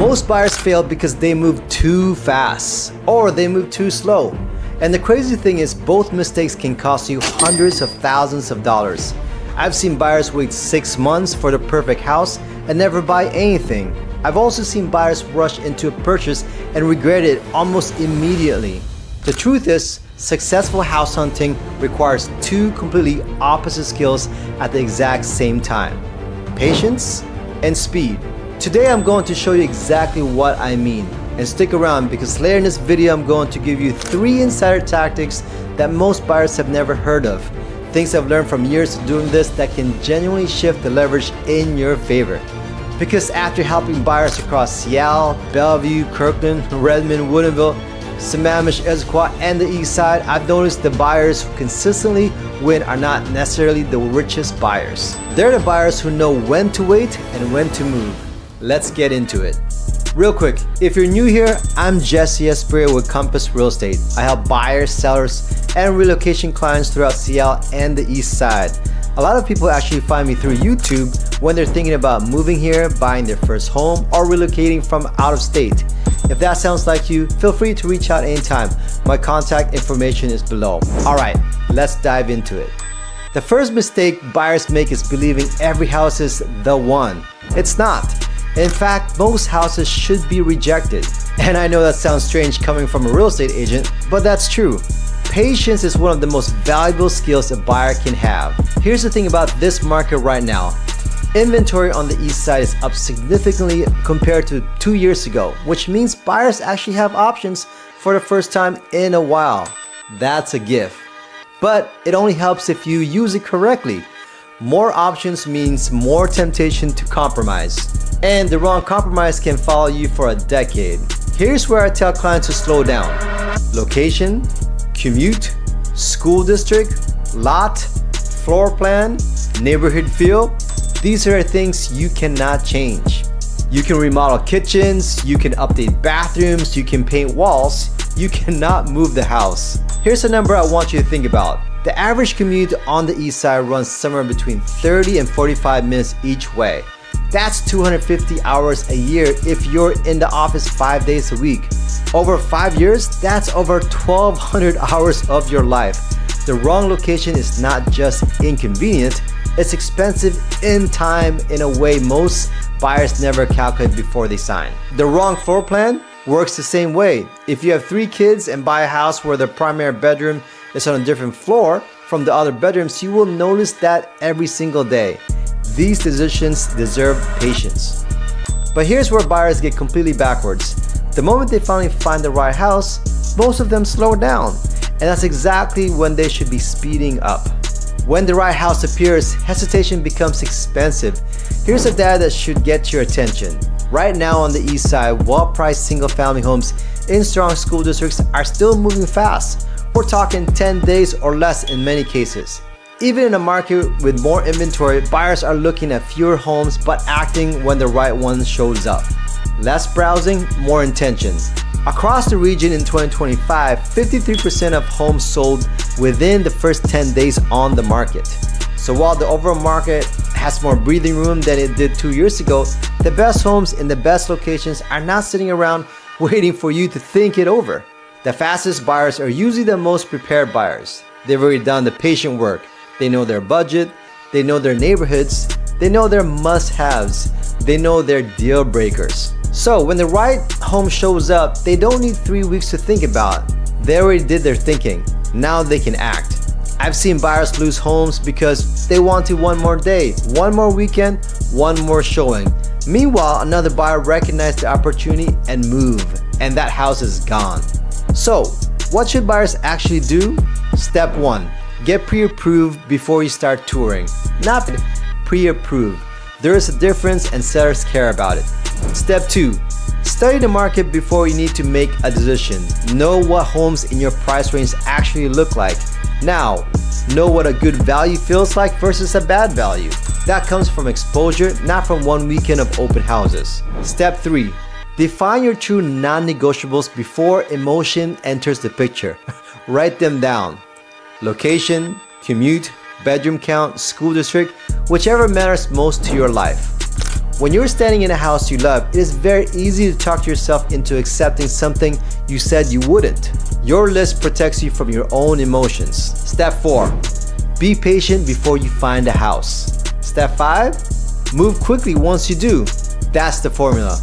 Most buyers fail because they move too fast or they move too slow. And the crazy thing is, both mistakes can cost you hundreds of thousands of dollars. I've seen buyers wait 6 months for the perfect house and never buy anything. I've also seen buyers rush into a purchase and regret it almost immediately. The truth is, successful house hunting requires two completely opposite skills at the exact same time: patience and speed. Today I'm going to show you exactly what I mean. And stick around, because later in this video I'm going to give you 3 insider tactics that most buyers have never heard of. Things I've learned from years of doing this that can genuinely shift the leverage in your favor. Because after helping buyers across Seattle, Bellevue, Kirkland, Redmond, Woodinville, Sammamish, Issaquah, and the Eastside, I've noticed the buyers who consistently win are not necessarily the richest buyers. They're the buyers who know when to wait and when to move. Let's get into it. Real quick, if you're new here, I'm Jesse Aspuria with Compass Real Estate. I help buyers, sellers, and relocation clients throughout Seattle and the East Side. A lot of people actually find me through YouTube when they're thinking about moving here, buying their first home, or relocating from out of state. If that sounds like you, feel free to reach out anytime. My contact information is below. Alright, let's dive into it. The first mistake buyers make is believing every house is the one. It's not. In fact, most houses should be rejected. And I know that sounds strange coming from a real estate agent, but that's true. Patience is one of the most valuable skills a buyer can have. Here's the thing about this market right now. Inventory on the east side is up significantly compared to 2 years ago, which means buyers actually have options for the first time in a while. That's a gift. But it only helps if you use it correctly. More options means more temptation to compromise. And the wrong compromise can follow you for a decade. Here's where I tell clients to slow down. Location, commute, school district, lot, floor plan, neighborhood feel. These are things you cannot change. You can remodel kitchens, you can update bathrooms, you can paint walls. You cannot move the house. Here's a number I want you to think about. The average commute on the east side runs somewhere between 30 and 45 minutes each way. That's 250 hours a year if you're in the office 5 days a week. Over 5 years, that's over 1,200 hours of your life. The wrong location is not just inconvenient, it's expensive in time in a way most buyers never calculate before they sign. The wrong floor plan works the same way. If you have 3 kids and buy a house where the primary bedroom is on a different floor from the other bedrooms, you will notice that every single day. These decisions deserve patience. But here's where buyers get completely backwards. The moment they finally find the right house, most of them slow down. And that's exactly when they should be speeding up. When the right house appears, hesitation becomes expensive. Here's a data that should get your attention. Right now on the east side, well-priced single-family homes in strong school districts are still moving fast. We're talking 10 days or less in many cases. Even in a market with more inventory, buyers are looking at fewer homes but acting when the right one shows up. Less browsing, more intention. Across the region in 2025, 53% of homes sold within the first 10 days on the market. So while the overall market has more breathing room than it did 2 years ago, the best homes in the best locations are not sitting around waiting for you to think it over. The fastest buyers are usually the most prepared buyers. They've already done the patient work. They know their budget, they know their neighborhoods, they know their must-haves, they know their deal breakers. So when the right home shows up, they don't need 3 weeks to think about it. They already did their thinking. Now they can act. I've seen buyers lose homes because they wanted one more day, one more weekend, one more showing. Meanwhile, another buyer recognized the opportunity and moved, and that house is gone. So, what should buyers actually do? Step 1. Get pre-approved before you start touring. Not pre-approved. There is a difference and sellers care about it. Step 2. Study the market before you need to make a decision. Know what homes in your price range actually look like. Now, know what a good value feels like versus a bad value. That comes from exposure, not from one weekend of open houses. Step 3. Define your true non-negotiables before emotion enters the picture. Write them down. Location, commute, bedroom count, school district, whichever matters most to your life. When you're standing in a house you love, it is very easy to talk yourself into accepting something you said you wouldn't. Your list protects you from your own emotions. Step 4. Be patient before you find a house. Step 5. Move quickly once you do. That's the formula.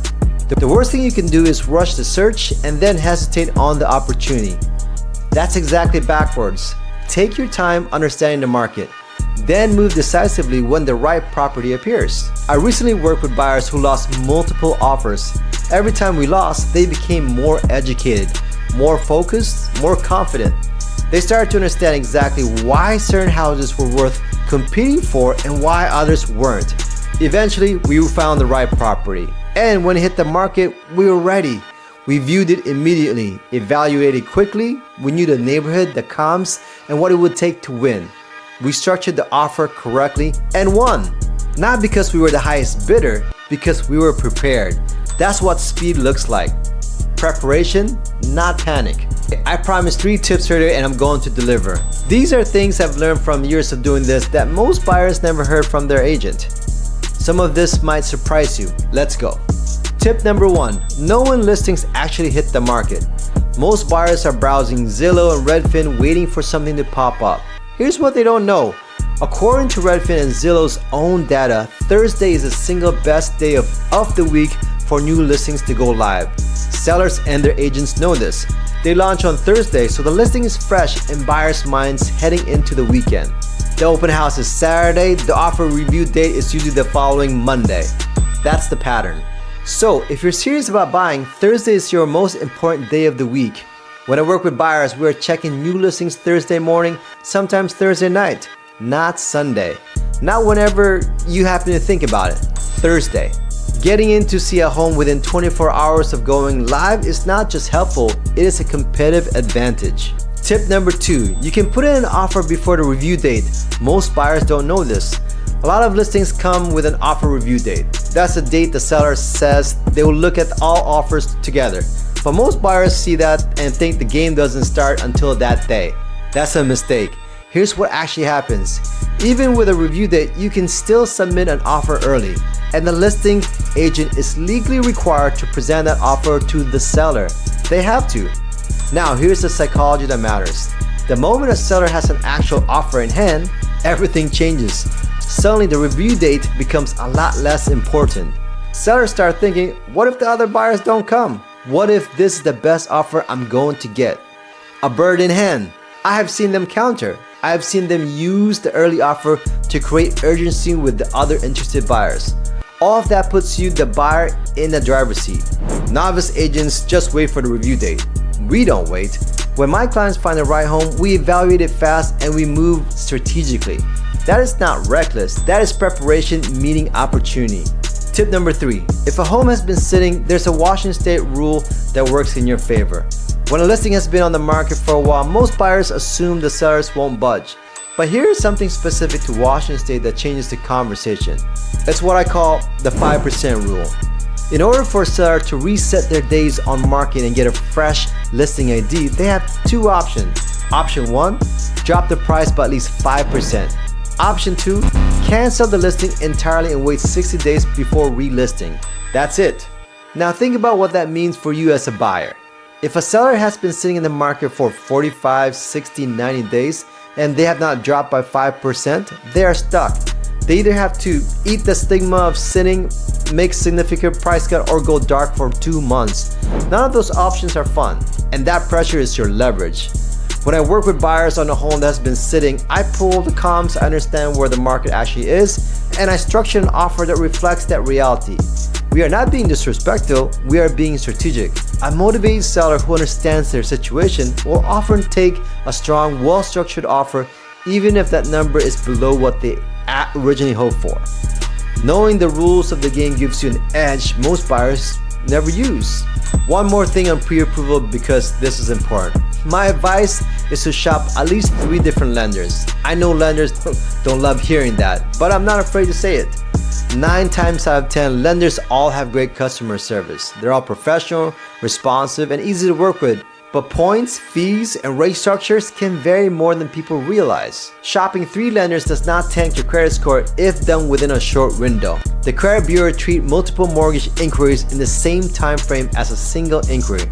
The worst thing you can do is rush the search and then hesitate on the opportunity. That's exactly backwards. Take your time understanding the market. Then move decisively when the right property appears. I recently worked with buyers who lost multiple offers. Every time we lost, they became more educated, more focused, more confident. They started to understand exactly why certain houses were worth competing for and why others weren't. Eventually, we found the right property. And when it hit the market, we were ready. We viewed it immediately, evaluated quickly, we knew the neighborhood, the comps, and what it would take to win. We structured the offer correctly and won. Not because we were the highest bidder, because we were prepared. That's what speed looks like. Preparation, not panic. I promised 3 tips earlier and I'm going to deliver. These are things I've learned from years of doing this that most buyers never heard from their agent. Some of this might surprise you. Let's go. Tip number 1, know when listings actually hit the market. Most buyers are browsing Zillow and Redfin waiting for something to pop up. Here's what they don't know. According to Redfin and Zillow's own data, Thursday is the single best day of the week for new listings to go live. Sellers and their agents know this. They launch on Thursday, so the listing is fresh in buyers' minds heading into the weekend. The open house is Saturday, the offer review date is usually the following Monday. That's the pattern. So if you're serious about buying, Thursday is your most important day of the week. When I work with buyers, we're checking new listings Thursday morning, sometimes Thursday night, not Sunday. Not whenever you happen to think about it, Thursday. Getting in to see a home within 24 hours of going live is not just helpful, it is a competitive advantage. Tip number 2, you can put in an offer before the review date. Most buyers don't know this. A lot of listings come with an offer review date. That's the date the seller says they will look at all offers together. But most buyers see that and think the game doesn't start until that day. That's a mistake. Here's what actually happens. Even with a review date, you can still submit an offer early, and the listing agent is legally required to present that offer to the seller. They have to. Now, here's the psychology that matters. The moment a seller has an actual offer in hand, everything changes. Suddenly, the review date becomes a lot less important. Sellers start thinking, what if the other buyers don't come? What if this is the best offer I'm going to get? A bird in hand. I have seen them counter. I have seen them use the early offer to create urgency with the other interested buyers. All of that puts you, the buyer, in the driver's seat. Novice agents just wait for the review date. We don't wait. When my clients find the right home, we evaluate it fast and we move strategically. That is not reckless. That is preparation meeting opportunity. Tip number 3, if a home has been sitting, there's a Washington State rule that works in your favor. When a listing has been on the market for a while, most buyers assume the sellers won't budge. But here is something specific to Washington State that changes the conversation. It's what I call the 5% rule. In order for a seller to reset their days on market and get a fresh listing ID, they have 2 options. Option 1, drop the price by at least 5%. Option 2, cancel the listing entirely and wait 60 days before relisting. That's it. Now think about what that means for you as a buyer. If a seller has been sitting in the market for 45, 60, 90 days and they have not dropped by 5%, they are stuck. They either have to eat the stigma of sitting, make significant price cut, or go dark for 2 months. None of those options are fun, and that pressure is your leverage. When I work with buyers on a home that's been sitting, I pull the comps, I understand where the market actually is, and I structure an offer that reflects that reality. We are not being disrespectful, we are being strategic. A motivated seller who understands their situation will often take a strong, well-structured offer even if that number is below what they originally hoped for. Knowing the rules of the game gives you an edge most buyers never use. One more thing on pre-approval because this is important. My advice is to shop at least 3 different lenders. I know lenders don't love hearing that, but I'm not afraid to say it. 9 times out of 10, lenders all have great customer service. They're all professional, responsive, and easy to work with. But points, fees, and rate structures can vary more than people realize. Shopping 3 lenders does not tank your credit score if done within a short window. The credit bureau treats multiple mortgage inquiries in the same time frame as a single inquiry.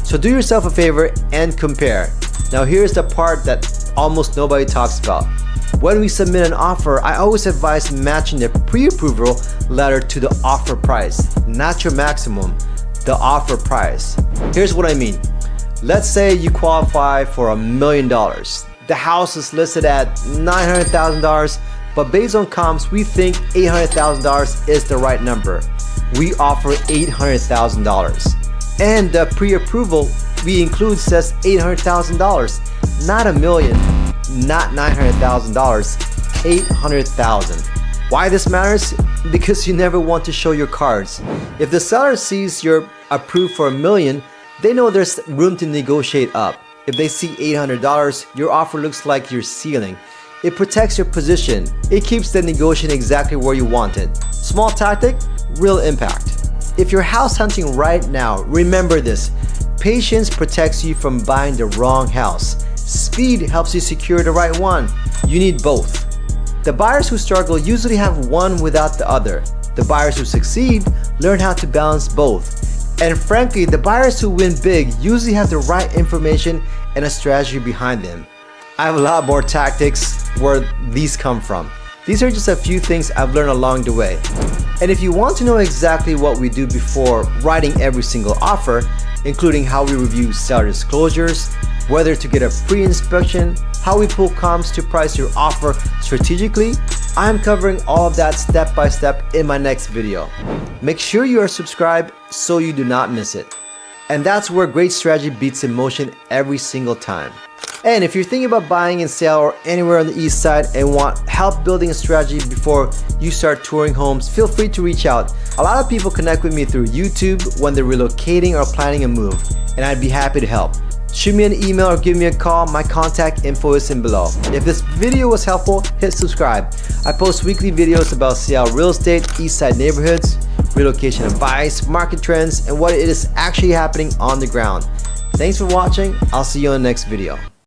So do yourself a favor and compare. Now here's the part that almost nobody talks about. When we submit an offer, I always advise matching the pre-approval letter to the offer price, not your maximum, the offer price. Here's what I mean. Let's say you qualify for $1 million. The house is listed at $900,000, but based on comps, we think $800,000 is the right number. We offer $800,000. And the pre-approval we include says $800,000, not $1 million, not $900,000, $800,000. Why this matters? Because you never want to show your cards. If the seller sees you're approved for $1 million, they know there's room to negotiate up. If they see $800, your offer looks like your ceiling. It protects your position. It keeps the negotiation exactly where you want it. Small tactic, real impact. If you're house hunting right now, remember this. Patience protects you from buying the wrong house. Speed helps you secure the right one. You need both. The buyers who struggle usually have one without the other. The buyers who succeed learn how to balance both. And frankly, the buyers who win big usually have the right information and a strategy behind them. I have a lot more tactics where these come from. These are just a few things I've learned along the way. And if you want to know exactly what we do before writing every single offer, including how we review seller disclosures, whether to get a pre-inspection, how we pull comps to price your offer strategically, I'm covering all of that step by step in my next video. Make sure you are subscribed so you do not miss it. And that's where great strategy beats emotion every single time. And if you're thinking about buying and sell or anywhere on the east side and want help building a strategy before you start touring homes, feel free to reach out. A lot of people connect with me through YouTube when they're relocating or planning a move, and I'd be happy to help. Shoot me an email or give me a call. My contact info is in below. If this video was helpful, hit subscribe. I post weekly videos about Seattle real estate, Eastside neighborhoods, relocation advice, market trends, and what it is actually happening on the ground. Thanks for watching. I'll see you on the next video.